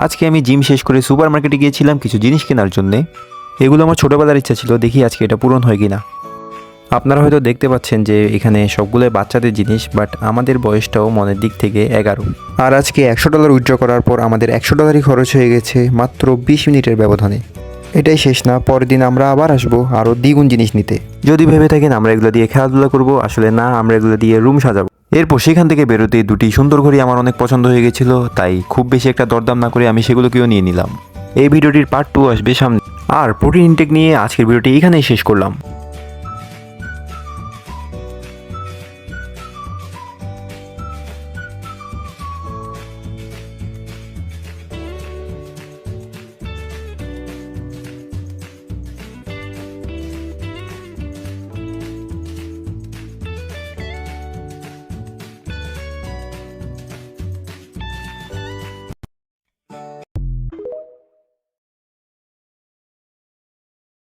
আজকে আমি জিম শেষ করে সুপার মার্কেটে গিয়েছিলাম কিছু জিনিস কেনার জন্যে। এগুলো আমার ছোটোবেলার ইচ্ছা ছিল, দেখি আজকে এটা পূরণ হয় কিনা। আপনারা হয়তো দেখতে পাচ্ছেন যে এখানে সবগুলো বাচ্চাদের জিনিস, বাট আমাদের বয়সটাও মনের দিক থেকে 11। আর আজকে $100 উইথড্র করার পর আমাদের $100 খরচ হয়ে গেছে মাত্র 20 মিনিটের ব্যবধানে। এটাই শেষ না, পরের দিন আমরা আবার আসবো আরও দ্বিগুণ জিনিস নিতে। যদি ভেবে থাকেন আমরা এগুলো দিয়ে খেলাধুলা করবো, আসলে না, আমরা এগুলো দিয়ে রুম সাজাবো। এরপর সেখান থেকে বেরোতে দুটি সুন্দর ঘড়ি আমার অনেক পছন্দ হয়ে গেছিলো, তাই খুব বেশি একটা দরদাম না করে আমি সেগুলোকেও নিয়ে নিলাম। এই ভিডিওটির পার্ট 2 আসবে সামনে। আর প্রোটিন ইনটেক নিয়ে আজকের ভিডিওটি এখানেই শেষ করলাম।